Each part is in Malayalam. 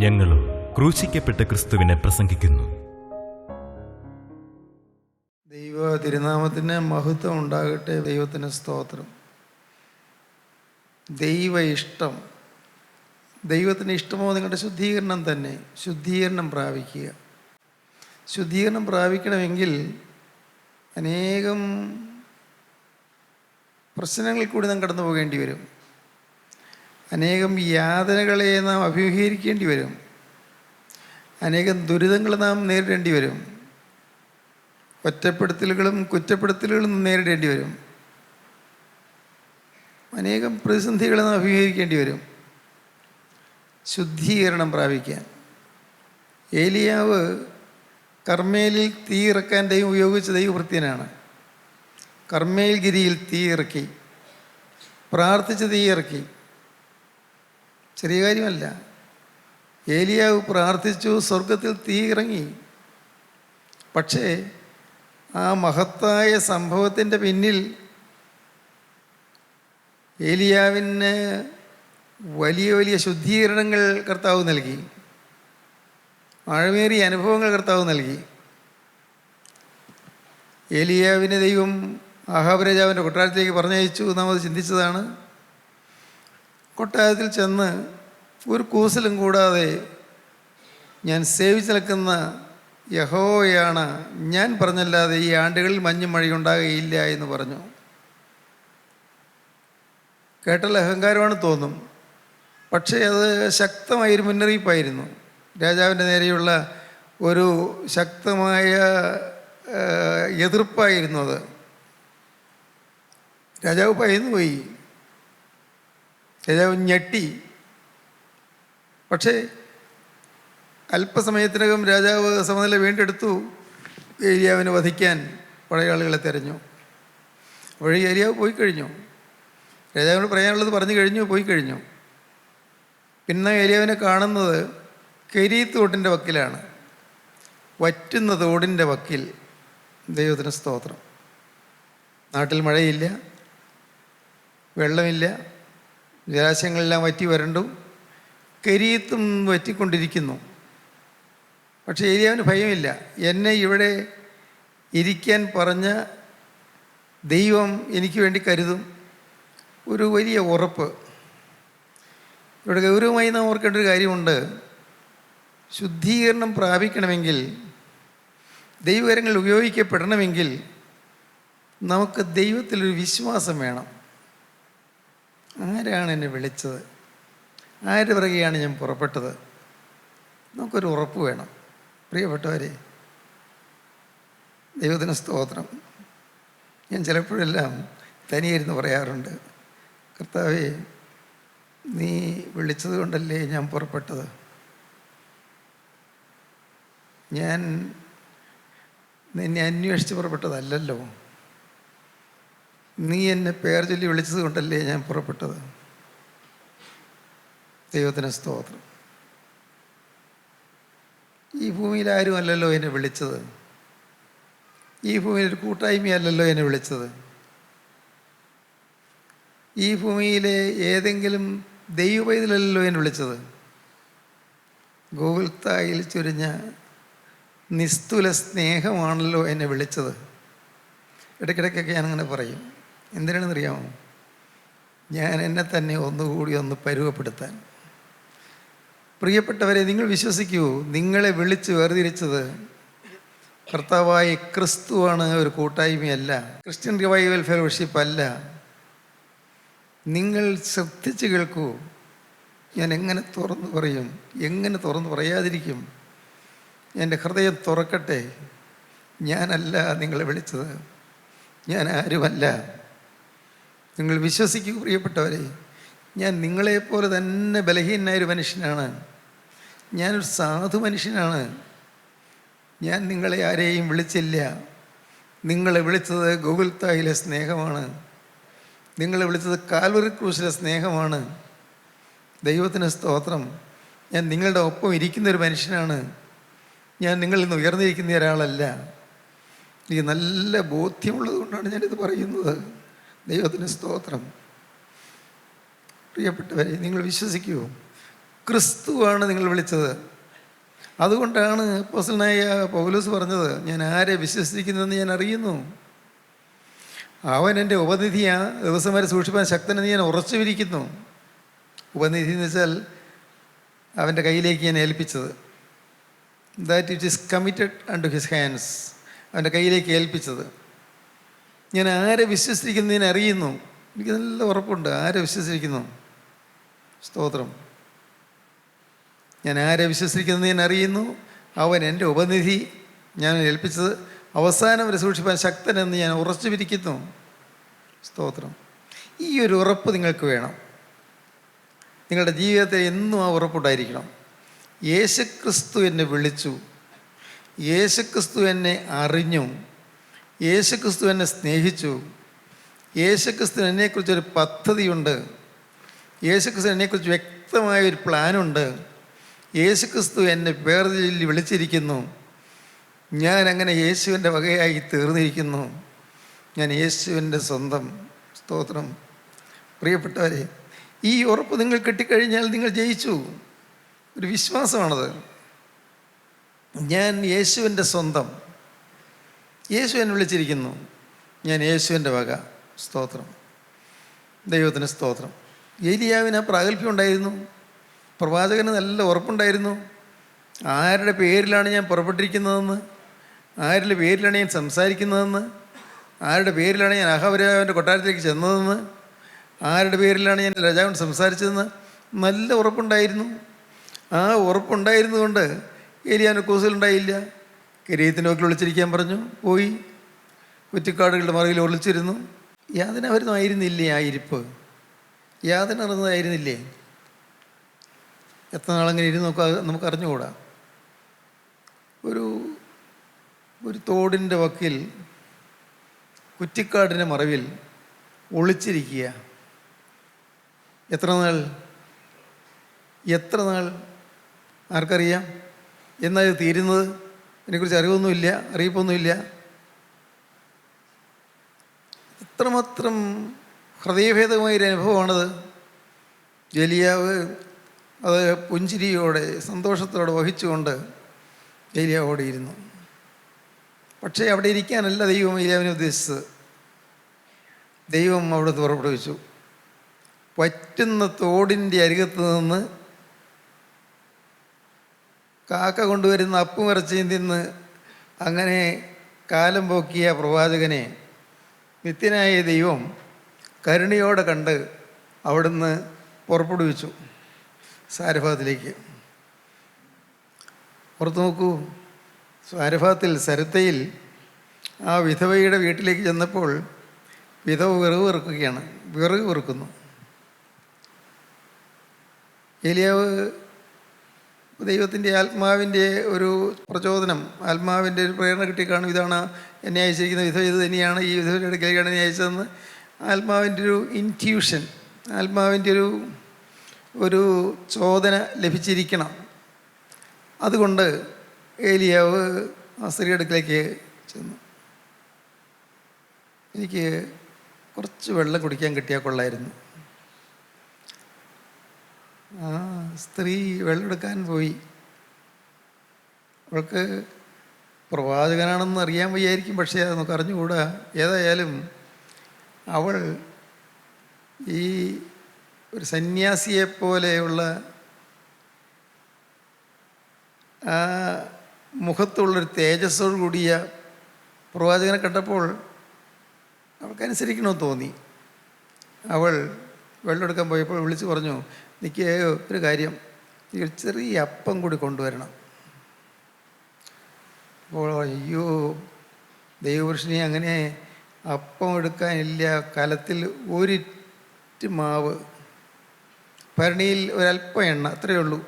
ഞങ്ങളും ക്രൂശിക്കപ്പെട്ട ക്രിസ്തുവിനെ പ്രസംഗിക്കുന്നു. ദൈവ തിരുനാമത്തിന് മഹത്വം ഉണ്ടാകട്ടെ. ദൈവത്തിന് സ്തോത്രം. ദൈവ ഇഷ്ടം, ദൈവത്തിന് ഇഷ്ടമോ നിങ്ങളുടെ ശുദ്ധീകരണം തന്നെ. ശുദ്ധീകരണം പ്രാപിക്കുക. ശുദ്ധീകരണം പ്രാപിക്കണമെങ്കിൽ അനേകം പ്രശ്നങ്ങളിൽ കൂടി നാം കടന്നു പോകേണ്ടി വരും. അനേകം യാതനകളെ നാം അഭിമുഖീകരിക്കേണ്ടി വരും. അനേകം ദുരിതങ്ങൾ നാം നേരിടേണ്ടി വരും. ഒറ്റപ്പെടുത്തലുകളും കുറ്റപ്പെടുത്തലുകളും നേരിടേണ്ടി വരും. അനേകം പ്രതിസന്ധികളെ നാം അഭിമുഖീകരിക്കേണ്ടി വരും ശുദ്ധീകരണം പ്രാപിക്കാൻ. ഏലിയാവ് കർമ്മേലിൽ തീ ഇറക്കാൻ ദൈവം ഉപയോഗിച്ച ദൈവഭൃത്യനാണ്. കർമ്മേൽ ഗിരിയിൽ തീ ഇറക്കി, പ്രാർത്ഥിച്ച് തീ ഇറക്കി. ചെറിയ കാര്യമല്ല. ഏലിയാവ് പ്രാർത്ഥിച്ചു, സ്വർഗത്തിൽ തീ ഇറങ്ങി. പക്ഷേ ആ മഹത്തായ സംഭവത്തിൻ്റെ പിന്നിൽ ഏലിയാവിന് വലിയ വലിയ ശുദ്ധീകരണങ്ങൾ കർത്താവ് നൽകി. ആഴമേറിയ അനുഭവങ്ങൾ കർത്താവ് നൽകി. ഏലിയാവിനെ ദൈവം ആഹാബ് രാജാവിൻ്റെ കൊട്ടാരത്തിലേക്ക് പറഞ്ഞയച്ചു. നാം അത് ചിന്തിച്ചതാണ്. കൊട്ടാരത്തിൽ ചെന്ന് ഒരു കൂസലും കൂടാതെ ഞാൻ സേവിച്ച് നിൽക്കുന്ന യഹോവയാണ്, ഞാൻ പറഞ്ഞല്ലാതെ ഈ ആണ്ടുകളിൽ മഞ്ഞും മഴയുണ്ടാകുകയില്ല എന്ന് പറഞ്ഞു. കേട്ടാൽ അഹങ്കാരമാണ് തോന്നും. പക്ഷേ അത് ശക്തമായൊരു മുന്നറിയിപ്പായിരുന്നു. രാജാവിൻ്റെ നേരെയുള്ള ഒരു ശക്തമായ എതിർപ്പായിരുന്നു അത്. രാജാവ് ഭയന്നുപോയി. രാജാവ് ഞെട്ടി. പക്ഷേ അല്പസമയത്തിനകം രാജാവ് സമനില വീണ്ടെടുത്തു. ഏലിയാവിനെ വധിക്കാൻ പടയാളികളെ തെരഞ്ഞു. വഴി ഏലിയാവ് പോയി കഴിഞ്ഞു. രാജാവിനോട് പറയാനുള്ളത് പറഞ്ഞു കഴിഞ്ഞു, പോയി കഴിഞ്ഞു. പിന്നെ ഏലിയാവിനെ കാണുന്നത് കെരീത്ത് തോട്ടിൻ്റെ വക്കിലാണ്, വറ്റുന്ന തോടിൻ്റെ വക്കിൽ. ദൈവത്തിന് സ്തോത്രം. നാട്ടിൽ മഴയില്ല, വെള്ളമില്ല, ജലാശയങ്ങളെല്ലാം വറ്റി വരണ്ടു, കെരീത്തും വറ്റിക്കൊണ്ടിരിക്കുന്നു. പക്ഷേ ഏലിയാവിന് ഭയമില്ല. എന്നെ ഇവിടെ ഇരിക്കാൻ പറഞ്ഞ ദൈവം എനിക്ക് വേണ്ടി കരുതും. ഒരു വലിയ ഉറപ്പ്. ഇവിടെ ഗൗരവമായി നാം ഓർക്കേണ്ട ഒരു കാര്യമുണ്ട്. ശുദ്ധീകരണം പ്രാപിക്കണമെങ്കിൽ, ദൈവകരങ്ങൾ ഉപയോഗിക്കപ്പെടണമെങ്കിൽ നമുക്ക് ദൈവത്തിലൊരു വിശ്വാസം വേണം. ആരാണ് എന്നെ വിളിച്ചത്? ആരുടെ പിറകെയാണ് ഞാൻ പുറപ്പെട്ടത്? നമുക്കൊരു ഉറപ്പ് വേണം. പ്രിയപ്പെട്ടവരെ, ദൈവത്തിന് സ്തോത്രം. ഞാൻ ചിലപ്പോഴെല്ലാം തനിയിരുന്ന് പറയാറുണ്ട്, കർത്താവേ, നീ വിളിച്ചത് കൊണ്ടല്ലേ ഞാൻ പുറപ്പെട്ടത്. ഞാൻ നിന്നെ അന്വേഷിച്ച് പുറപ്പെട്ടതല്ലല്ലോ. നീ എന്നെ പേർ ചൊല്ലി വിളിച്ചത് കൊണ്ടല്ലേ ഞാൻ പുറപ്പെട്ടത്. ദൈവത്തിന് സ്തോത്രം. ഈ ഭൂമിയിൽ ആരും അല്ലല്ലോ എന്നെ വിളിച്ചത്. ഈ ഭൂമിയിൽ ഒരു കൂട്ടായ്മയല്ലല്ലോ എന്നെ വിളിച്ചത്. ഈ ഭൂമിയിലെ ഏതെങ്കിലും ദൈവപൈതലല്ലോ എന്നെ വിളിച്ചത്. ഗോകുൽത്തായിൽ ചൊരിഞ്ഞ നിസ്തുല സ്നേഹമാണല്ലോ എന്നെ വിളിച്ചത്. ഇടയ്ക്കിടയ്ക്കൊക്കെ ഞാനങ്ങനെ പറയും. എന്തിനാണെന്നറിയാമോ? ഞാൻ എന്നെ തന്നെ ഒന്നുകൂടി ഒന്ന് പരുവപ്പെടുത്താൻ. പ്രിയപ്പെട്ടവരെ, നിങ്ങൾ വിശ്വസിക്കൂ, നിങ്ങളെ വിളിച്ച് വേർതിരിച്ചത് കർത്താവായ ക്രിസ്തുവാണ്, ഒരു കൂട്ടായ്മയല്ല, ക്രിസ്ത്യൻ റിവൈവൽ ഫെലോഷിപ്പ് അല്ല. നിങ്ങൾ ശ്രദ്ധിച്ച് കേൾക്കൂ. ഞാൻ എങ്ങനെ തുറന്നു പറയും? എങ്ങനെ തുറന്നു പറയാതിരിക്കും? എൻ്റെ ഹൃദയം തുറക്കട്ടെ. ഞാനല്ല നിങ്ങളെ വിളിച്ചത്. ഞാൻ ആരുമല്ല. നിങ്ങൾ വിശ്വസിക്കൂ പ്രിയപ്പെട്ടവരെ. ഞാൻ നിങ്ങളെപ്പോലെ തന്നെ ബലഹീനനായൊരു മനുഷ്യനാണ്. ഞാനൊരു സാധു മനുഷ്യനാണ്. ഞാൻ നിങ്ങളെ ആരെയും വിളിച്ചില്ല. നിങ്ങളെ വിളിച്ചത് ഗോകുൽത്തായിലെ സ്നേഹമാണ്. നിങ്ങളെ വിളിച്ചത് കാൽവറി ക്രൂശിലെ സ്നേഹമാണ്. ദൈവത്തിന് സ്തോത്രം. ഞാൻ നിങ്ങളുടെ ഒപ്പം ഇരിക്കുന്നൊരു മനുഷ്യനാണ്. ഞാൻ നിങ്ങളിൽ നിന്ന് ഉയർന്നിരിക്കുന്ന ഒരാളല്ല. എനിക്ക് നല്ല ബോധ്യമുള്ളത് കൊണ്ടാണ് ഞാനിത് പറയുന്നത്. ദൈവത്തിന് സ്തോത്രം. പ്രിയപ്പെട്ടവരെ, നിങ്ങൾ വിശ്വസിക്കൂ, ക്രിസ്തുവാണ് നിങ്ങൾ വിളിച്ചത്. അതുകൊണ്ടാണ് അപ്പോസ്തലനായ പൗലോസ് പറഞ്ഞത്, ഞാൻ ആരെ വിശ്വസിക്കുന്നതെന്ന് ഞാൻ അറിയുന്നു, അവൻ എൻ്റെ ഉപനിധിയാ, ദിവസം വരെ സൂക്ഷിപ്പാൻ ശക്തനെന്ന് ഞാൻ ഉറച്ചുമിരിക്കുന്നു. ഉപനിധി എന്ന് വെച്ചാൽ അവൻ്റെ കയ്യിലേക്ക് ഞാൻ ഏൽപ്പിച്ചത്. That it is committed unto his hands. അവൻ്റെ കയ്യിലേക്ക് ഏൽപ്പിച്ചത്. ഞാൻ ആരെ വിശ്വസിക്കുന്നതിന് അറിയുന്നു. എനിക്ക് നല്ല ഉറപ്പുണ്ട് ആരെ വിശ്വസിക്കുന്നു. സ്തോത്രം. ഞാൻ ആരെ വിശ്വസിക്കുന്നതിന് അറിയുന്നു, അവൻ എൻ്റെ ഉപനിധി, ഞാൻ ഏൽപ്പിച്ചത് അവസാനം വരെ സൂക്ഷിപ്പാൻ ശക്തനെന്ന് ഞാൻ ഉറച്ചുമിരിക്കുന്നു. സ്തോത്രം. ഈ ഒരു ഉറപ്പ് നിങ്ങൾക്ക് വേണം. നിങ്ങളുടെ ജീവിതത്തിൽ എന്നും ആ ഉറപ്പുണ്ടായിരിക്കണം. യേശുക്രിസ്തു എന്നെ വിളിച്ചു, യേശുക്രിസ്തു എന്നെ അറിഞ്ഞു, യേശുക്രിസ്തു എന്നെ സ്നേഹിച്ചു, യേശുക്രിസ്തു എന്നെക്കുറിച്ചൊരു പദ്ധതിയുണ്ട്, യേശുക്രിസ്തു എന്നെക്കുറിച്ച് വ്യക്തമായൊരു പ്ലാനുണ്ട്, യേശുക്രിസ്തു എന്നെ വേർതിരിച്ച് വിളിച്ചിരിക്കുന്നു, ഞാൻ അങ്ങനെ യേശുവിൻ്റെ വകയായി തീർന്നിരിക്കുന്നു, ഞാൻ യേശുവിൻ്റെ സ്വന്തം. സ്തോത്രം. പ്രിയപ്പെട്ടവരെ, ഈ ഉറപ്പ് നിങ്ങൾ കിട്ടിക്കഴിഞ്ഞാൽ നിങ്ങൾ ജയിച്ചു. ഒരു വിശ്വാസമാണത്. ഞാൻ യേശുവിൻ്റെ സ്വന്തം, യേശു എന്നെ വിളിച്ചിരിക്കുന്നു, ഞാൻ യേശുവിൻ്റെ വക. സ്തോത്രം. ദൈവത്തിന് സ്തോത്രം. ഏലിയാവിന് ആ പ്രാഗൽഭ്യം ഉണ്ടായിരുന്നു. പ്രവാചകന് നല്ല ഉറപ്പുണ്ടായിരുന്നു. ആരുടെ പേരിലാണ് ഞാൻ പുറപ്പെട്ടിരിക്കുന്നതെന്ന്, ആരുടെ പേരിലാണ് ഞാൻ സംസാരിക്കുന്നതെന്ന്, ആരുടെ പേരിലാണ് ഞാൻ അഹവരാവിൻ്റെ കൊട്ടാരത്തിലേക്ക് ചെന്നതെന്ന്, ആരുടെ പേരിലാണ് ഞാൻ രാജാവിനോട് സംസാരിച്ചതെന്ന് നല്ല ഉറപ്പുണ്ടായിരുന്നു. ആ ഉറപ്പുണ്ടായിരുന്നുകൊണ്ട് ഏലിയാവിന് കൂസലുണ്ടായില്ല. കിരീടത്തിൻ്റെ വക്കിൽ ഒളിച്ചിരിക്കാൻ പറഞ്ഞു, പോയി കുറ്റിക്കാടുകളുടെ മറകിൽ ഒളിച്ചിരുന്നു. യാതന ആയിരുന്നില്ലേ ആ ഇരിപ്പ്? യാതന അറിഞ്ഞതായിരുന്നില്ലേ? എത്ര നാളങ്ങനെ ഇരുന്ന് നമുക്ക് അറിഞ്ഞുകൂടാ. ഒരു തോടിൻ്റെ വക്കിൽ കുറ്റിക്കാടിൻ്റെ മറവിൽ ഒളിച്ചിരിക്കുക. എത്ര നാൾ ആർക്കറിയാം? എന്നാൽ ഇത് തീരുന്നത്? ഇതിനെക്കുറിച്ച് അറിയിപ്പൊന്നുമില്ല. എത്രമാത്രം ഹൃദയഭേദമായൊരു അനുഭവമാണത്. ഏലിയാവ് അത് പുഞ്ചിരിയോടെ സന്തോഷത്തോടെ വഹിച്ചുകൊണ്ട് ഏലിയാവോടെ ഇരുന്നു. പക്ഷേ അവിടെ ഇരിക്കാനല്ല ദൈവം ഏലിയാവിനെ ഉദ്ദേശിച്ചത്. ദൈവം അവിടെ പുറപ്പെടുവിച്ചു. വറ്റുന്ന തോടിൻ്റെ അരികത്ത് നിന്ന് കാക്ക കൊണ്ടുവരുന്ന അപ്പും ഇറച്ചിയും തിന്ന് അങ്ങനെ കാലം പോക്കിയ പ്രവാചകനെ നിത്യനായ ദൈവം കരുണയോടെ കണ്ട് അവിടുന്ന് പുറപ്പെടുവിച്ചു സാരഫാത്തിലേക്ക്. ഓർത്തു നോക്കൂ, സാരഫാത്തിൽ സരത്തയിൽ ആ വിധവയുടെ വീട്ടിലേക്ക് ചെന്നപ്പോൾ വിധവ വിറക് വെറുക്കുന്നു. ഏലിയാവ് ദൈവത്തിൻ്റെ ആത്മാവിൻ്റെ ഒരു പ്രചോദനം, ആത്മാവിൻ്റെ ഒരു പ്രേരണ കിട്ടിക്കാണും. ഇതാണ് എന്നെ അയച്ചിരിക്കുന്ന വിധവ, ഇത് തന്നെയാണ് ഈ വിധവയുടെ അടുക്കലേക്കാണ് എന്നെ അയച്ചതെന്ന് ആത്മാവിൻ്റെ ഒരു ഇൻറ്റ്യൂഷൻ, ആത്മാവിൻ്റെ ഒരു ചോദന ലഭിച്ചിരിക്കണം. അതുകൊണ്ട് ഏലിയാവ് ആ സ്ത്രീ അടുക്കലേക്ക് ചെന്നു. എനിക്ക് കുറച്ച് വെള്ളം കുടിക്കാൻ കിട്ടിയാൽ കൊള്ളായിരുന്നു. ആ സ്ത്രീ വെള്ളം എടുക്കാൻ പോയി. അവൾക്ക് പ്രവാചകനാണെന്ന് അറിയാൻ വയ്യായിരിക്കും, പക്ഷേ അത് നമുക്ക് അറിഞ്ഞുകൂടാ. ഏതായാലും അവൾ ഈ ഒരു സന്യാസിയെപ്പോലെയുള്ള ആ മുഖത്തുള്ളൊരു തേജസ്സോട് കൂടിയ പ്രവാചകനെ കണ്ടപ്പോൾ അവൾക്കനുസരിക്കണമെന്ന് തോന്നി. അവൾ വെള്ളം എടുക്കാൻ പോയപ്പോൾ വിളിച്ചു പറഞ്ഞു, എനിക്ക് ഒരു കാര്യം, ഈ ഒരു ചെറിയ അപ്പം കൂടി കൊണ്ടുവരണം. അപ്പോൾ അയ്യോ ദൈവപുരുഷനെ, അങ്ങനെ അപ്പം എടുക്കാനില്ല. കലത്തിൽ ഒരിറ്റ് മാവ്, ഭരണിയിൽ ഒരല്പം എണ്ണ, അത്രയേ ഉള്ളൂ.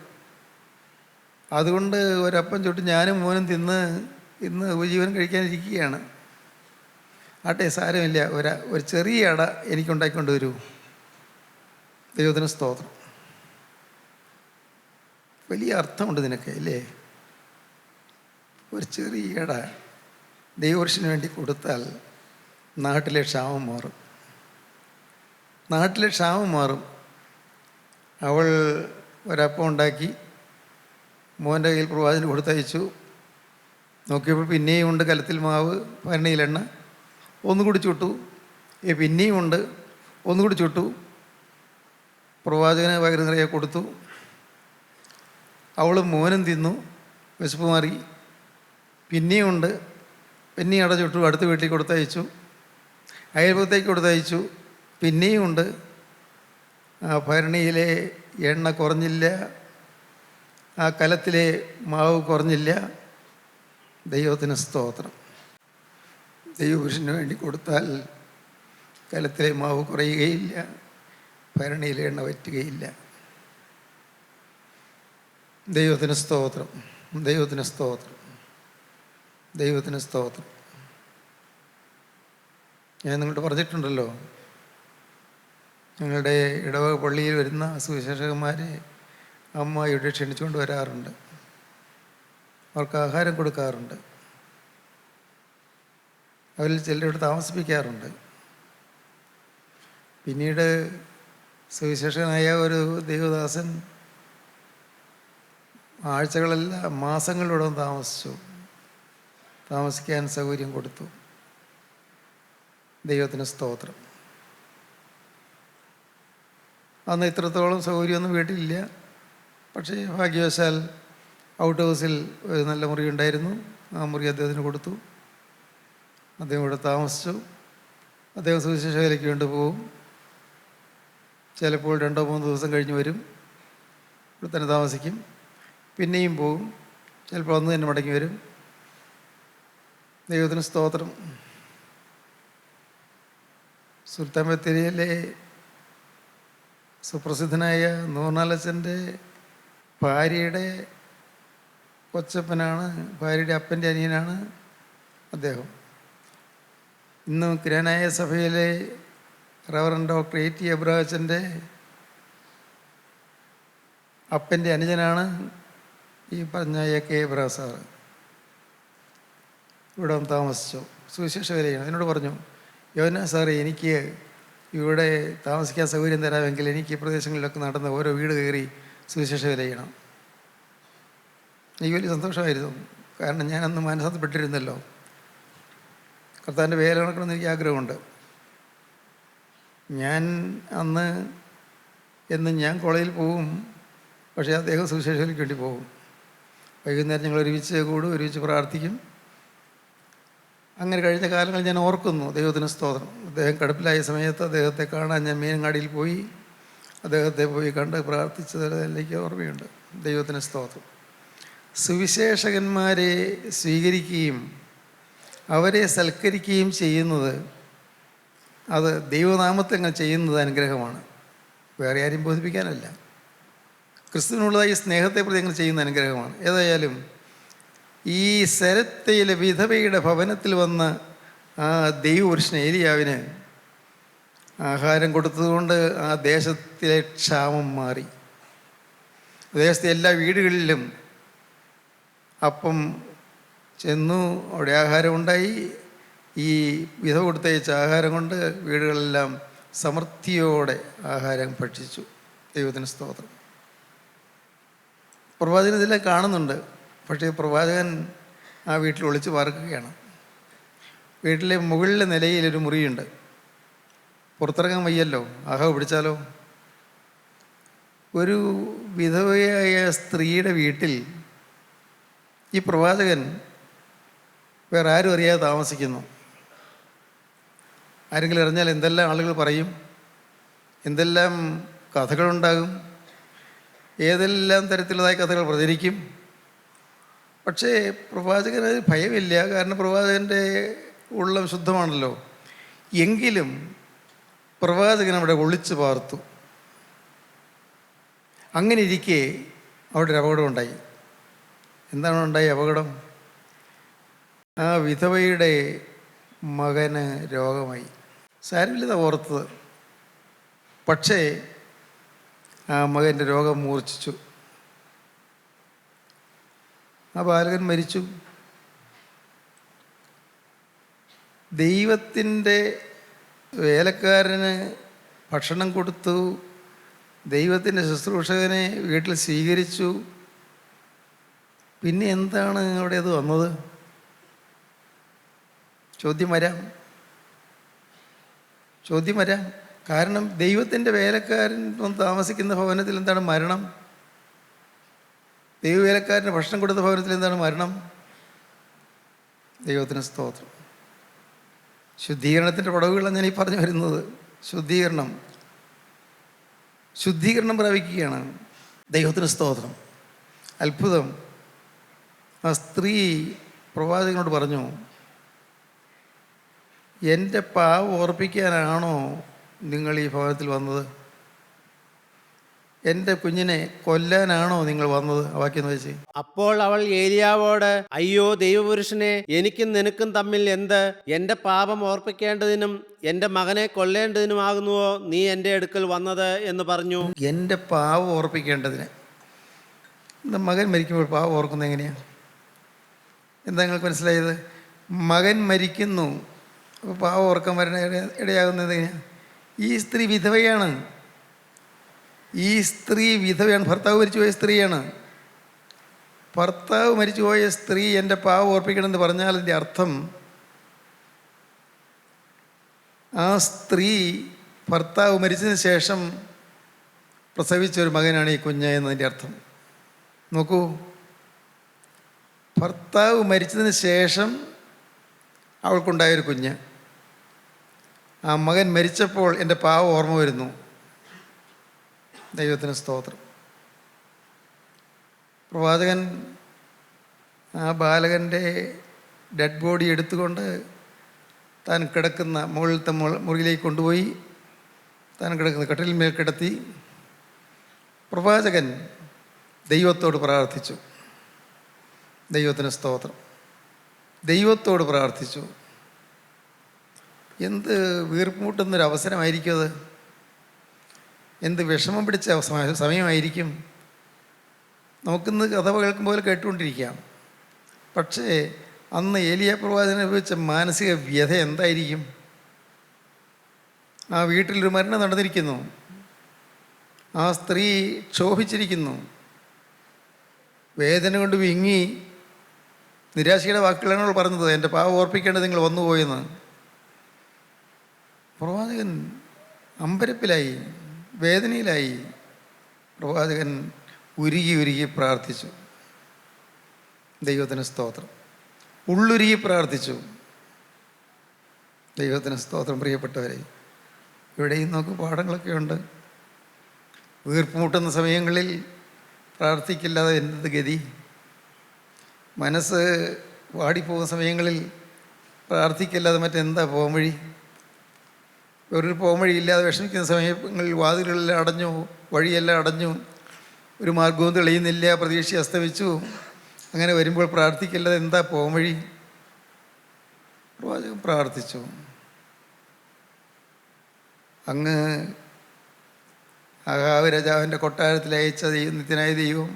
അതുകൊണ്ട് ഒരപ്പം ചുട്ട് ഞാനും മോനും തിന്ന് ഇന്ന് ഉപജീവനം കഴിക്കാനിരിക്കുകയാണ്. ആട്ടെ, സാരമില്ല, ഒരു ചെറിയ അട എനിക്കുണ്ടാക്കിക്കൊണ്ട് വരൂ. ദൈവത്തിന് സ്തോത്രം. വലിയ അർത്ഥമുണ്ട് നിനക്ക് അല്ലേ? ഒരു ചെറിയ അട ദൈവപുരുഷന് വേണ്ടി കൊടുത്താൽ നാട്ടിലെ ക്ഷാമം മാറും. അവൾ ഒരപ്പം ഉണ്ടാക്കി മോൻ്റെ കയ്യിൽ പ്രവാചകന് കൊടുത്തയച്ചു. നോക്കിയപ്പോൾ പിന്നെയും ഉണ്ട് കലത്തിൽ മാവ്, ഭരണിയിലെണ്ണ. ഒന്നുകൂടി ചുട്ടു, പിന്നെയും ഉണ്ട്, ഒന്നുകൂടി ചുട്ടു. പ്രവാചകന് വയറ് നിറയെ കൊടുത്തു. അവളും മോനും തിന്നു, വിശപ്പ് മാറി. പിന്നെയും ഉണ്ട്, പിന്നെയും അട ചുട്ടു, അടുത്ത വീട്ടിൽ കൊടുത്തയച്ചു. അയൽപക്കത്തേക്ക് കൊടുത്തയച്ചു, പിന്നെയും ഉണ്ട്. ആ ഭരണിയിലെ എണ്ണ കുറഞ്ഞില്ല, ആ കലത്തിലെ മാവ് കുറഞ്ഞില്ല. ദൈവത്തിന് സ്തോത്രം. ദൈവപുരുഷന് വേണ്ടി കൊടുത്താൽ കലത്തിലെ മാവ് കുറയുകയില്ല, ഭരണിയിലെ എണ്ണ വറ്റുകയില്ല. ദൈവത്തിന് സ്തോത്രം, ദൈവത്തിന് സ്തോത്രം, ദൈവത്തിന് സ്തോത്രം. ഞാൻ നിങ്ങളോട് പറഞ്ഞിട്ടുണ്ടല്ലോ, ഞങ്ങളുടെ ഇടവക പള്ളിയിൽ വരുന്ന സുവിശേഷകന്മാരെ അമ്മ ഇവിടെ ക്ഷണിച്ചുകൊണ്ട് വരാറുണ്ട്. അവർക്ക് ആഹാരം കൊടുക്കാറുണ്ട്. അവരിൽ ചിലരോട് താമസിപ്പിക്കാറുണ്ട്. പിന്നീട് സുവിശേഷകനായ ഒരു ദൈവദാസൻ ആഴ്ചകളല്ല മാസങ്ങളിലൂടെ താമസിക്കാൻ സൗകര്യം കൊടുത്തു. ദൈവത്തിന് സ്തോത്രം. അന്ന് ഇത്രത്തോളം സൗകര്യമൊന്നും വീട്ടിലില്ല. പക്ഷേ ഭാഗ്യവശാൽ ഔട്ട് ഹൗസിൽ ഒരു നല്ല മുറി ഉണ്ടായിരുന്നു. ആ മുറി അദ്ദേഹത്തിന് കൊടുത്തു. അദ്ദേഹം ഇവിടെ താമസിച്ചു. അദ്ദേഹം സുവിശേഷകരയ്ക്ക് വേണ്ടി പോവും. ചിലപ്പോൾ 2-3 ദിവസം കഴിഞ്ഞ് വരും, ഇവിടെ തന്നെ താമസിക്കും. പിന്നെയും പോവും, ചിലപ്പോൾ അന്ന് തന്നെ മടങ്ങി വരും. ദൈവത്തിന് സ്തോത്രം. സുൽത്താൻ ബത്തേരിയിലെ സുപ്രസിദ്ധനായ നൂർനാലച്ചൻ്റെ ഭാര്യയുടെ കൊച്ചപ്പനാണ്, ഭാര്യയുടെ അപ്പൻ്റെ അനിയനാണ് അദ്ദേഹം. ഇന്നും കിരാനായ സഭയിലെ റവറൻ ഡോക്ടർ A.T. എബ്രഹാച്ചൻ്റെ അപ്പൻ്റെ അനുജനാണ് ഈ പറഞ്ഞ A.K. Abraham sir. ഇവിടെ വന്ന് താമസിച്ചു, സുവിശേഷ വേലയാണ്. എന്നോട് പറഞ്ഞു, യോഹന്നാൻ സാറേ, എനിക്ക് ഇവിടെ താമസിക്കാൻ സൗകര്യം തരാമെങ്കിൽ എനിക്ക് ഈ പ്രദേശങ്ങളിലൊക്കെ നടന്ന് ഓരോ വീട് കയറി സുവിശേഷ വേല ചെയ്യണം. എനിക്ക് വലിയ സന്തോഷമായിരുന്നു. കാരണം ഞാനന്ന് മനസ്സപ്പെട്ടിരുന്നല്ലോ, കർത്താവിൻ്റെ വേല നടക്കണമെന്ന് എനിക്ക് ആഗ്രഹമുണ്ട്. ഞാൻ അന്ന് എന്നും ഞാൻ കോളേജിൽ പോവും, പക്ഷേ അദ്ദേഹം സുവിശേഷത്തിലേക്ക് വേണ്ടി പോകും. വൈകുന്നേരം ഞങ്ങൾ ഒരുമിച്ച് കൂടും, ഒരുമിച്ച് പ്രാർത്ഥിക്കും. അങ്ങനെ കഴിഞ്ഞ കാലങ്ങൾ ഞാൻ ഓർക്കുന്നു. ദൈവത്തിന് സ്തോത്രം. അദ്ദേഹം കടുപ്പിലായ സമയത്ത് അദ്ദേഹത്തെ കാണാൻ ഞാൻ മീനങ്ങാടിയിൽ പോയി. അദ്ദേഹത്തെ പോയി കണ്ട് പ്രാർത്ഥിച്ചത് എനിക്ക് ഓർമ്മയുണ്ട്. ദൈവത്തിന് സ്തോത്രം. സുവിശേഷകന്മാരെ സ്വീകരിക്കുകയും അവരെ സൽക്കരിക്കുകയും ചെയ്യുന്നത്, അത് ദൈവനാമത്തെ അങ്ങ് ചെയ്യുന്നത് അനുഗ്രഹമാണ്, വേറെ ആരെയും ബോധിപ്പിക്കാനല്ല. ക്രിസ്തുവിനുള്ളതായി സ്നേഹത്തെ പ്രതി അങ്ങനെ ചെയ്യുന്ന അനുഗ്രഹമാണ്. ഏതായാലും ഈ സരത്തയിലെ വിധവയുടെ ഭവനത്തിൽ വന്ന ആ ദൈവപുരുഷൻ ഏലിയാവിന് ആഹാരം കൊടുത്തതുകൊണ്ട് ആ ദേശത്തിലെ ക്ഷാമം മാറി. ദേശത്തെ എല്ലാ വീടുകളിലും അപ്പം ചെന്നു, അവിടെ ആഹാരം ഉണ്ടായി. ഈ വിധവ കൊടുത്തയച്ച ആഹാരം കൊണ്ട് വീടുകളെല്ലാം സമൃദ്ധിയോടെ ആഹാരം ഭക്ഷിച്ചു. ദൈവത്തിന് സ്തോത്രം. പ്രവാചകൻ ഇതെല്ലാം കാണുന്നുണ്ട്. പക്ഷേ പ്രവാചകൻ ആ വീട്ടിൽ ഒളിച്ച് പാർക്കുകയാണ്. വീട്ടിലെ മുകളിലെ നിലയിലൊരു മുറിയുണ്ട്. പുറത്തിറങ്ങാൻ വയ്യല്ലോ, ആഹാവ് പിടിച്ചാലോ. ഒരു വിധവയായ സ്ത്രീയുടെ വീട്ടിൽ ഈ പ്രവാചകൻ വേറെ ആരും അറിയാതെ താമസിക്കുന്നു. ആരെങ്കിലും അറിഞ്ഞാൽ എന്തെല്ലാം ആളുകൾ പറയും, എന്തെല്ലാം കഥകളുണ്ടാകും, ഏതെല്ലാം തരത്തിലുള്ളതായ കഥകൾ പ്രചരിക്കും. പക്ഷേ പ്രവാചകന് ഭയമില്ല, കാരണം പ്രവാചകൻ്റെ ഉള്ളം ശുദ്ധമാണല്ലോ. എങ്കിലും പ്രവാചകൻ അവിടെ ഒളിച്ചു പാർത്തു. അങ്ങനെ ഇരിക്കെ അവിടെ ഒരു അപകടം ഉണ്ടായി. എന്താണ് ഉണ്ടായ അപകടം? ആ വിധവയുടെ മകന് രോഗമായി. സാരമില്ലതാ ഓർത്തത്. പക്ഷേ ആ മകൻ്റെ രോഗം മൂർച്ഛിച്ചു. ആ ബാലകൻ മരിച്ചു. ദൈവത്തിൻ്റെ വേലക്കാരന് ഭക്ഷണം കൊടുത്തു, ദൈവത്തിൻ്റെ ശുശ്രൂഷകനെ വീട്ടിൽ സ്വീകരിച്ചു. പിന്നെ എന്താണ് അവിടെ അത് വന്നത്? ചോദ്യം വരാം. കാരണം ദൈവത്തിൻ്റെ വേലക്കാരൻ താമസിക്കുന്ന ഭവനത്തിൽ എന്താണ് മരണം? ദൈവവേലക്കാരന് ഭക്ഷണം കൊടുത്ത ഭവനത്തിൽ എന്താണ് മരണം? ദൈവത്തിന് സ്തോത്രം. ശുദ്ധീകരണത്തിൻ്റെ പടവുകളാണ് ഞാൻ ഈ പറഞ്ഞു വരുന്നത്. ശുദ്ധീകരണം പ്രാപിക്കുകയാണ്. ദൈവത്തിന് സ്തോത്രം. അത്ഭുതം. ആ സ്ത്രീ പ്രവാചകനോട് പറഞ്ഞു, എൻ്റെ പാവം ഓർപ്പിക്കാനാണോ നിങ്ങൾ ഈ ഭവനത്തിൽ വന്നത്? എൻ്റെ കുഞ്ഞിനെ കൊല്ലാനാണോ നിങ്ങൾ വന്നത്? ആ വാക്യം വെച്ച്. അപ്പോൾ അവൾ ഏലിയാവോട്, അയ്യോ ദൈവപുരുഷനെ, എനിക്കും നിനക്കും തമ്മിൽ എന്ത്? എൻ്റെ പാപം ഓർപ്പിക്കേണ്ടതിനും എൻ്റെ മകനെ കൊല്ലേണ്ടതിനുമാകുന്നുവോ നീ എൻ്റെ അടുക്കൽ വന്നത് എന്ന് പറഞ്ഞു. എൻ്റെ പാവം ഓർപ്പിക്കേണ്ടതിന്. എന്താ മകൻ മരിക്കുമ്പോൾ പാവം ഓർക്കുന്നത് എങ്ങനെയാണ്? എന്താ നിങ്ങൾക്ക് മനസ്സിലായത്? മകൻ മരിക്കുന്നു, അപ്പോൾ പാവം ഓർക്കാൻ വരണ ഇടയാകുന്നത് എങ്ങനെയാണ്? ഈ സ്ത്രീ വിധവയാണ്. ഭർത്താവ് മരിച്ചുപോയ സ്ത്രീയാണ്. ഭർത്താവ് മരിച്ചുപോയ സ്ത്രീ എൻ്റെ പാവം ഓർപ്പിക്കണമെന്ന് പറഞ്ഞാൽ അതിൻ്റെ അർത്ഥം ആ സ്ത്രീ ഭർത്താവ് മരിച്ചതിന് ശേഷം പ്രസവിച്ചൊരു മകനാണ് ഈ കുഞ്ഞ് എന്നതിൻ്റെ അർത്ഥം. നോക്കൂ, ഭർത്താവ് മരിച്ചതിന് ശേഷം അവൾക്കുണ്ടായൊരു കുഞ്ഞ്. ആ മകൻ മരിച്ചപ്പോൾ എൻ്റെ പാവം ഓർമ്മ വരുന്നു. ദൈവത്തിന് സ്തോത്രം. പ്രവാചകൻ ആ ബാലകൻ്റെ ഡെഡ് ബോഡി എടുത്തുകൊണ്ട് താൻ കിടക്കുന്ന മുകളിലത്തെ മുറിയിലേക്ക് കൊണ്ടുപോയി താൻ കിടക്കുന്ന കട്ടിലിന്മേൽ കിടത്തി പ്രവാചകൻ ദൈവത്തോട് പ്രാർത്ഥിച്ചു. ദൈവത്തിന് സ്തോത്രം. ദൈവത്തോട് പ്രാർത്ഥിച്ചു. എന്ത് വീർപ്പുമുട്ടുന്നൊരു അവസരമായിരിക്കും അത്! എന്ത് വിഷമം പിടിച്ച സമയമായിരിക്കും! നമുക്കിന്ന് കഥ കേൾക്കും പോലെ കേട്ടുകൊണ്ടിരിക്കാം. പക്ഷേ അന്ന് ഏലിയാ പ്രവാചകൻ അനുഭവിച്ച മാനസിക വ്യഥ എന്തായിരിക്കും? ആ വീട്ടിലൊരു മരണം നടന്നിരിക്കുന്നു. ആ സ്ത്രീ ക്ഷോഭിച്ചിരിക്കുന്നു. വേദന കൊണ്ട് വിങ്ങി നിരാശയുടെ വാക്കുകളാണ് അവൾ പറഞ്ഞത്, എൻ്റെ പാവം ഓർപ്പിക്കേണ്ടത് നിങ്ങൾ വന്നുപോയെന്ന്. പ്രവാചകൻ അമ്പരപ്പിലായി, വേദനയിലായി. പ്രവാചകൻ ഉരുകി പ്രാർത്ഥിച്ചു. ദൈവത്തിന് സ്തോത്രം. ഉള്ളുരുകി പ്രാർത്ഥിച്ചു. ദൈവത്തിന് സ്തോത്രം. പ്രിയപ്പെട്ടവരെ, ഇവിടെയും നമുക്ക് പാഠങ്ങളൊക്കെ ഉണ്ട്. വീർപ്പുമുട്ടുന്ന സമയങ്ങളിൽ പ്രാർത്ഥിക്കില്ലാതെ എന്ത് ഗതി? മനസ്സ് വാടിപ്പോകുന്ന സമയങ്ങളിൽ പ്രാർത്ഥിക്കില്ലാതെ മറ്റെന്താ പോകാൻ വഴി? ഒരു പോംവഴിയില്ലാതെ വിഷമിക്കുന്ന സമയങ്ങളിൽ വാതിലുകളെല്ലാം അടഞ്ഞു, വഴിയെല്ലാം അടഞ്ഞു, ഒരു മാർഗവും തെളിയുന്നില്ല, പ്രതീക്ഷ അസ്തമിച്ചു. അങ്ങനെ വരുമ്പോൾ പ്രാർത്ഥിക്കില്ലാതെ എന്താ പോംവഴി? പ്രവാചകൻ പ്രാർത്ഥിച്ചു. അങ്ങ് ആഹാബ് രാജാവിൻ്റെ കൊട്ടാരത്തിൽ അയച്ച നിത്യനായ ദൈവം,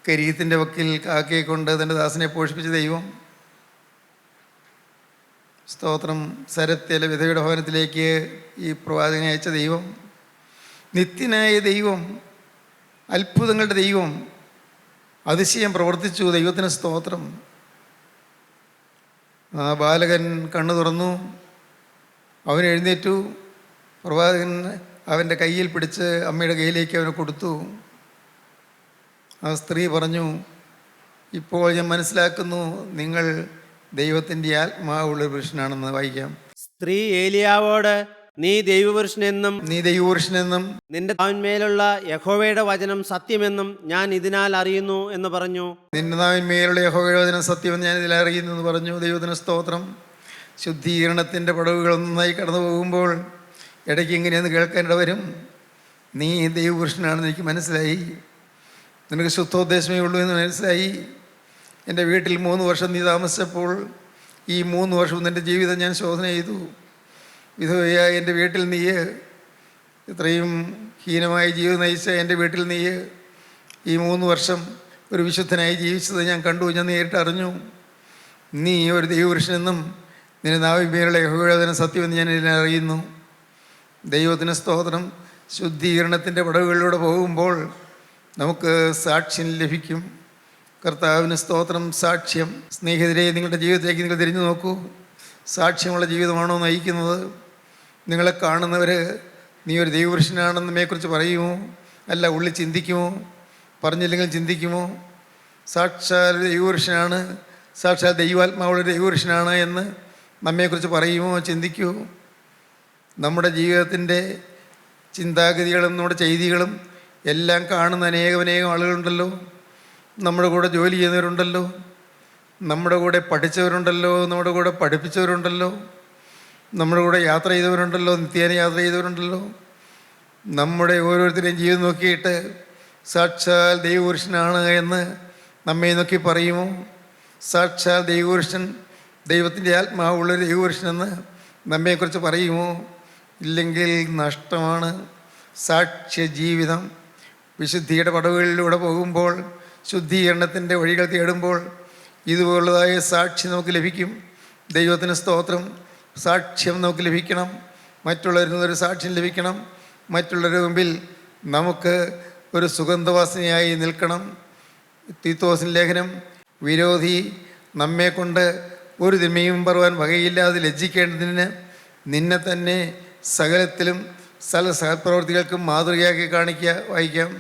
കരീത്തിൻ്റെ വക്കിൽ കാക്കയെ കൊണ്ട് തൻ്റെ ദാസനെ പോഷിപ്പിച്ച ദൈവം, സ്തോത്രം, സരത്തിലെ വിധവയുടെ ഭവനത്തിലേക്ക് ഈ പ്രവാചകനെ അയച്ച ദൈവം, നിത്യനായ ദൈവം, അത്ഭുതങ്ങളുടെ ദൈവം, അതിശയം പ്രവർത്തിച്ചു. ദൈവത്തിന് സ്തോത്രം. ആ ബാലകൻ കണ്ണു തുറന്നു. അവൻ എഴുന്നേറ്റു. പ്രവാചകൻ അവൻ്റെ കയ്യിൽ പിടിച്ച് അമ്മയുടെ കയ്യിലേക്ക് അവനെ കൊടുത്തു. ആ സ്ത്രീ പറഞ്ഞു, ഇപ്പോൾ ഞാൻ മനസ്സിലാക്കുന്നു നിങ്ങൾ ദൈവത്തിൻ്റെ ആത്മാവുള്ള പുരുഷനാണെന്ന്. വായിക്കാം. സ്ത്രീ ഏലിയാവോട്, നീ ദൈവപുരുഷനെന്നും നിന്റെ നാവിന്മേലുള്ള യഹോവയുടെ വചനം സത്യമെന്നും ഞാൻ ഇതിനാൽ അറിയുന്നു എന്ന് പറഞ്ഞു. നിന്റെ നാവിന്മേലുള്ള യഹോവയുടെ വചനം സത്യമെന്ന് ഞാൻ ഇതിൽ അറിയുന്നു എന്ന് പറഞ്ഞു. ദൈവത്തിന് സ്തോത്രം. ശുദ്ധീകരണത്തിൻ്റെ പടവുകൾ നന്നായി കടന്നു പോകുമ്പോൾ ഇടയ്ക്ക് ഇങ്ങനെയൊന്ന് കേൾക്കാനിട വരും. നീ ദൈവപുരുഷനാണെന്ന് എനിക്ക് മനസ്സിലായി, നിനക്ക് ശുദ്ധോദ്ദേശമേ ഉള്ളൂ എന്ന് മനസ്സിലായി. എൻ്റെ വീട്ടിൽ 3 വർഷം നീ താമസിച്ചപ്പോൾ ഈ 3 വർഷവും നിൻ്റെ ജീവിതം ഞാൻ ശോധന ചെയ്തു. വിധവയായ എൻ്റെ വീട്ടിൽ നീ, ഇത്രയും ഹീനമായ ജീവിതം നയിച്ച എൻ്റെ വീട്ടിൽ നീ ഈ 3 വർഷം ഒരു വിശുദ്ധനായി ജീവിച്ചത് ഞാൻ കണ്ടു, ഞാൻ നേരിട്ട് അറിഞ്ഞു. നീ ഒരു ദൈവപുരുഷനെന്നും നിന്റെ നാവിന്മേലുള്ള യഹോവയുടെ വചനം സത്യമെന്ന് ഞാൻ ഇതിനെ അറിയുന്നു. ദൈവത്തിന് സ്തോത്രം. ശുദ്ധീകരണത്തിൻ്റെ പടവുകളിലൂടെ പോകുമ്പോൾ നമുക്ക് സാക്ഷ്യം ലഭിക്കും. കർത്താവിന് സ്തോത്രം. സാക്ഷ്യം. സ്നേഹിതരെ, നിങ്ങളുടെ ജീവിതത്തിലേക്ക് നിങ്ങൾ തിരിഞ്ഞു നോക്കൂ. സാക്ഷ്യമുള്ള ജീവിതമാണോ നയിക്കുന്നത്? നിങ്ങളെ കാണുന്നവർ നീ ഒരു ദൈവപുരുഷനാണെന്ന് നമ്മെക്കുറിച്ച് പറയുമോ? അല്ല, ഉള്ളിൽ ചിന്തിക്കുമോ? പറഞ്ഞില്ലെങ്കിൽ ചിന്തിക്കുമോ? സാക്ഷാൽ ദൈവപുരുഷനാണ്, സാക്ഷാൽ ദൈവാത്മാവുള്ള ദൈവപുരുഷനാണ് എന്ന് നമ്മെക്കുറിച്ച് പറയുമോ? ചിന്തിക്കുമോ? നമ്മുടെ ജീവിതത്തിൻ്റെ ചിന്താഗതികളും നമ്മുടെ ചെയ്തികളും എല്ലാം കാണുന്ന അനേകം ആളുകളുണ്ടല്ലോ. നമ്മുടെ കൂടെ ജോലി ചെയ്യുന്നവരുണ്ടല്ലോ, നമ്മുടെ കൂടെ പഠിച്ചവരുണ്ടല്ലോ, നമ്മുടെ കൂടെ പഠിപ്പിച്ചവരുണ്ടല്ലോ, നമ്മുടെ കൂടെ യാത്ര ചെയ്തവരുണ്ടല്ലോ, നിത്യേന യാത്ര ചെയ്തവരുണ്ടല്ലോ. നമ്മുടെ ഓരോരുത്തരെയും ജീവിതം നോക്കിയിട്ട് സാക്ഷാൽ ദൈവപുരുഷനാണ് എന്ന് നമ്മെ നോക്കി പറയുമോ? സാക്ഷാൽ ദൈവപുരുഷൻ, ദൈവത്തിൻ്റെ ആത്മാവുള്ള ദൈവപുരുഷനെന്ന് നമ്മെക്കുറിച്ച് പറയുമോ? ഇല്ലെങ്കിൽ നഷ്ടമാണ്. സാക്ഷ്യ ജീവിതം. വിശുദ്ധിയുടെ പടവുകളിലൂടെ പോകുമ്പോൾ, ശുദ്ധീകരണത്തിൻ്റെ വഴികൾ തേടുമ്പോൾ ഇതുപോലുള്ളതായ സാക്ഷി നമുക്ക് ലഭിക്കും. ദൈവത്തിന് സ്തോത്രം. സാക്ഷ്യം നമുക്ക് ലഭിക്കണം. മറ്റുള്ളവരിൽ നിന്നൊരു സാക്ഷ്യം ലഭിക്കണം. മറ്റുള്ളവരുടെ മുമ്പിൽ നമുക്ക് ഒരു സുഗന്ധവാസനയായി നിൽക്കണം. തീത്തോസിൻ ലേഖനം, വിരോധി നമ്മെക്കൊണ്ട് ഒരു തിന്മയും പറവാൻ വകയില്ലാതെ ലജ്ജിക്കേണ്ടതിന് നിന്നെ തന്നെ സകലത്തിലും സകലപ്രവർത്തികൾക്കും മാതൃകയാക്കി കാണിക്കുക. വായിക്കാം.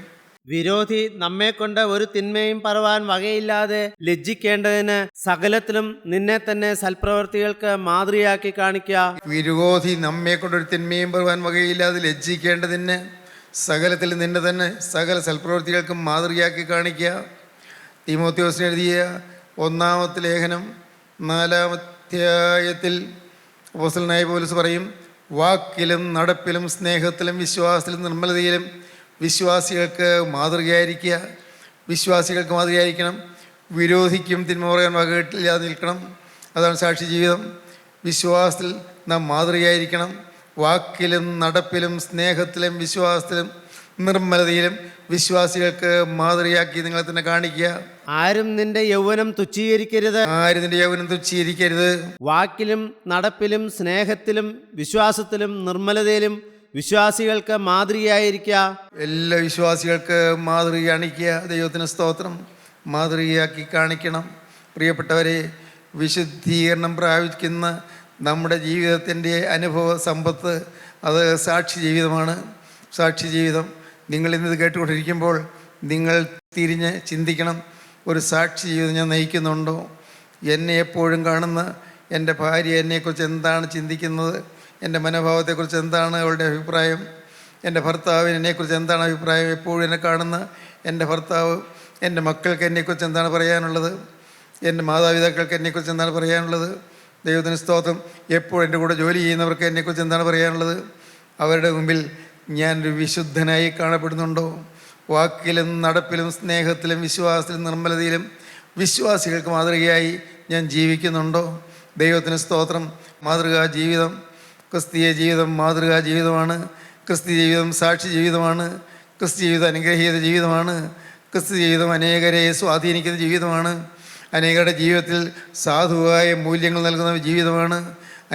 വിരോധി നമ്മെക്കൊണ്ട് ഒരു തിന്മയും പറവാൻ വകയില്ലാതെ ലജ്ജിക്കേണ്ടതിന് സകലത്തിലും നിന്നെ തന്നെ സൽപ്രവർത്തികൾക്ക് മാതൃകയാക്കി കാണിക്കുക. വിരോധി നമ്മെക്കൊണ്ടൊരു തിന്മയും പറവാൻ വകയില്ലാതെ ലജ്ജിക്കേണ്ടതിന് സകലത്തിലും നിന്നെ തന്നെ സകല സൽപ്രവർത്തികൾക്കും മാതൃകയാക്കി കാണിക്കുക. തീമോഥെയോസിന് എഴുതിയ 1-ാമത്തെ ലേഖനം 4-ാം അധ്യായത്തിൽ അപ്പോസ്തലനായ പൗലോസ് പറയും, വാക്കിലും നടപ്പിലും സ്നേഹത്തിലും വിശ്വാസത്തിലും നിർമ്മലതയിലും വിശ്വാസികൾക്ക് മാതൃകയായിരിക്കുക. വിശ്വാസികൾക്ക് മാതൃകയായിരിക്കണം. വിരോധിക്കും തിന്മ പറയാൻ വകയില്ലാതെ നിൽക്കണം. അതാണ് സാക്ഷി ജീവിതം. വിശ്വാസത്തിൽ നാം മാതൃകയായിരിക്കണം. വാക്കിലും നടപ്പിലും സ്നേഹത്തിലും വിശ്വാസത്തിലും നിർമ്മലതയിലും വിശ്വാസികൾക്ക് മാതൃകയാക്കി നിങ്ങളെ തന്നെ കാണിക്കുക. ആരും നിന്റെ യൗവനം തുച്ഛീകരിക്കരുത്. ആരും നിന്റെ യൗവനം തുച്ഛീകരിക്കരുത്. വാക്കിലും നടപ്പിലും സ്നേഹത്തിലും വിശ്വാസത്തിലും നിർമ്മലതയിലും വിശ്വാസികൾക്ക് മാതൃകയായിരിക്കുക. എല്ലാ വിശ്വാസികൾക്ക് മാതൃക കാണിക്കുക. ദൈവത്തിന് സ്തോത്രം. മാതൃകയാക്കി കാണിക്കണം. പ്രിയപ്പെട്ടവരെ, വിശുദ്ധീകരണം പ്രാപിക്കുന്ന നമ്മുടെ ജീവിതത്തിൻ്റെ അനുഭവ സമ്പത്ത് അത് സാക്ഷി ജീവിതമാണ്. സാക്ഷി ജീവിതം. നിങ്ങളിന്നത് കേട്ടുകൊണ്ടിരിക്കുമ്പോൾ നിങ്ങൾ തിരിഞ്ഞ് ചിന്തിക്കണം, ഒരു സാക്ഷി ജീവിതം ഞാൻ നയിക്കുന്നുണ്ടോ? എന്നെ എപ്പോഴും കാണുന്ന എൻ്റെ ഭാര്യ എന്നെക്കുറിച്ച് എന്താണ് ചിന്തിക്കുന്നത്? എൻ്റെ മനോഭാവത്തെക്കുറിച്ച് എന്താണ് അവളുടെ അഭിപ്രായം? എൻ്റെ ഭർത്താവിന് എന്നെക്കുറിച്ച് എന്താണ് അഭിപ്രായം? എപ്പോഴും എന്നെ കാണുന്ന എൻ്റെ ഭർത്താവ്, എൻ്റെ മക്കൾക്ക് എന്നെക്കുറിച്ച് എന്താണ് പറയാനുള്ളത്? എൻ്റെ മാതാപിതാക്കൾക്ക് എന്നെക്കുറിച്ച് എന്താണ് പറയാനുള്ളത്? ദൈവത്തിന് സ്തോത്രം. എപ്പോഴും എൻ്റെ കൂടെ ജോലി ചെയ്യുന്നവർക്ക് എന്നെക്കുറിച്ച് എന്താണ് പറയാനുള്ളത്? അവരുടെ മുമ്പിൽ ഞാനൊരു വിശുദ്ധനായി കാണപ്പെടുന്നുണ്ടോ? വാക്കിലും നടപ്പിലും സ്നേഹത്തിലും വിശ്വാസത്തിലും നിർമ്മലതയിലും വിശ്വാസികൾക്ക് മാതൃകയായി ഞാൻ ജീവിക്കുന്നുണ്ടോ? ദൈവത്തിന് സ്തോത്രം. മാതൃകാ ജീവിതം. ക്രിസ്തീയ ജീവിതം മാതൃകാ ജീവിതമാണ്. ക്രിസ്തീയ ജീവിതം സാക്ഷി ജീവിതമാണ്. ക്രിസ്തീയ ജീവിതം അനുഗ്രഹീത ജീവിതമാണ്. ക്രിസ്തീയ ജീവിതം അനേകരെ സ്വാധീനിക്കുന്ന ജീവിതമാണ്. അനേകരുടെ ജീവിതത്തിൽ സാധുവായ മൂല്യങ്ങൾ നൽകുന്ന ജീവിതമാണ്.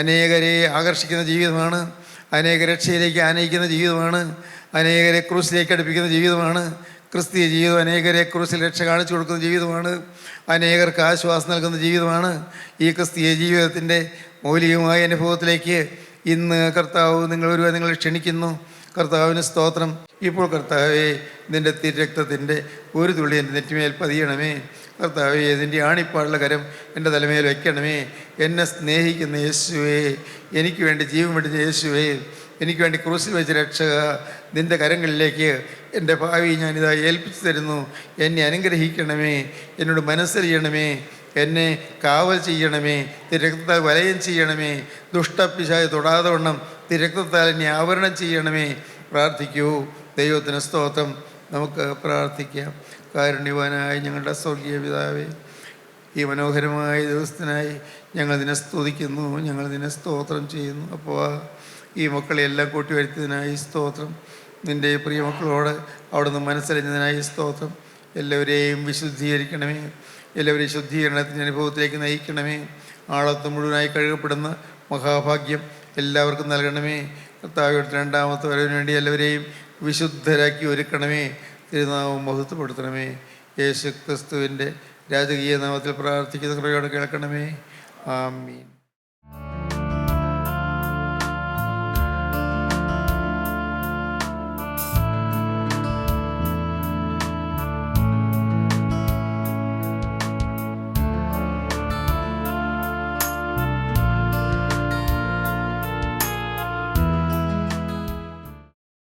അനേകരെ ആകർഷിക്കുന്ന ജീവിതമാണ്. അനേക രക്ഷയിലേക്ക് ആനയിക്കുന്ന ജീവിതമാണ്. അനേകരെ ക്രൂസിലേക്ക് അടുപ്പിക്കുന്ന ജീവിതമാണ്. ക്രിസ്തീയ ജീവിതം അനേകരെ ക്രൂസിൽ രക്ഷ കാണിച്ചു കൊടുക്കുന്ന ജീവിതമാണ്. അനേകർക്ക് ആശ്വാസം നൽകുന്ന ജീവിതമാണ്. ഈ ക്രിസ്തീയ ജീവിതത്തിൻ്റെ മൗലികമായ അനുഭവത്തിലേക്ക് ഇന്ന് കർത്താവ് നിങ്ങളെ ക്ഷണിക്കുന്നു. കർത്താവിന് സ്തോത്രം. ഇപ്പോൾ കർത്താവേ, നിൻ്റെ തിരക്തത്തിൻ്റെ ഒരു തുള്ളി എൻ്റെ നെറ്റിമേൽ പതിയണമേ. കർത്താവേ, ഇതിൻ്റെ ആണിപ്പാടുള്ള കരം എൻ്റെ തലമേൽ വയ്ക്കണമേ. എന്നെ സ്നേഹിക്കുന്ന യേശുവേ, എനിക്ക് വേണ്ടി ജീവൻ വെടിഞ്ഞ യേശുവേ, എനിക്ക് വേണ്ടി ക്രൂസിൽ വെച്ച രക്ഷക, നിൻ്റെ കരങ്ങളിലേക്ക് എൻ്റെ ഭാവി ഞാനിതാ ഏൽപ്പിച്ചു തരുന്നു. എന്നെ അനുഗ്രഹിക്കണമേ. എന്നോട് മനസ്സറിയണമേ. എന്നെ കാവൽ ചെയ്യണമേ. തിരക്തത്താൽ വലയം ചെയ്യണമേ. ദുഷ്ടപ്പിശാച് തൊടാതെ വണ്ണം തിരക്തത്താൽ എന്നെ ആവരണം ചെയ്യണമേ. പ്രാർത്ഥിക്കൂ. ദൈവത്തിന് സ്തോത്രം. നമുക്ക് പ്രാർത്ഥിക്കാം. കാരുണ്യവാനായ ഞങ്ങളുടെ സ്വർഗീയ പിതാവേ, ഈ മനോഹരമായ ദിവസത്തിനായി ഞങ്ങൾ നിന്നെ സ്തുതിക്കുന്നു. ഞങ്ങൾ നിന്നെ സ്തോത്രം ചെയ്യുന്നു. അപ്പോൾ ഈ മക്കളെയെല്ലാം കൂട്ടിവരുത്തിയതിനായി സ്തോത്രം. നിൻ്റെ പ്രിയ മക്കളോട് അവിടുന്ന് മനസ്സറിഞ്ഞതിനായി സ്തോത്രം. എല്ലാവരെയും വിശുദ്ധീകരിക്കണമേ. എല്ലാവരെയും ശുദ്ധീകരണത്തിൻ്റെ അനുഭവത്തിലേക്ക് നയിക്കണമേ. ആളത്ത് മുഴുവനായി കഴുകപ്പെടുന്ന മഹാഭാഗ്യം എല്ലാവർക്കും നൽകണമേ. കർത്താവിയുടെ 2ാമത്തെ വരവിന് വേണ്ടി എല്ലാവരെയും വിശുദ്ധരാക്കി ഒരുക്കണമേ. തിരുനാമം മഹത്വപ്പെടുത്തണമേ. യേശു ക്രിസ്തുവിൻ്റെ രാജകീയ നാമത്തിൽ പ്രാർത്ഥിക്കുന്ന കൃപയോടെ കേൾക്കണമേ. ആമീൻ.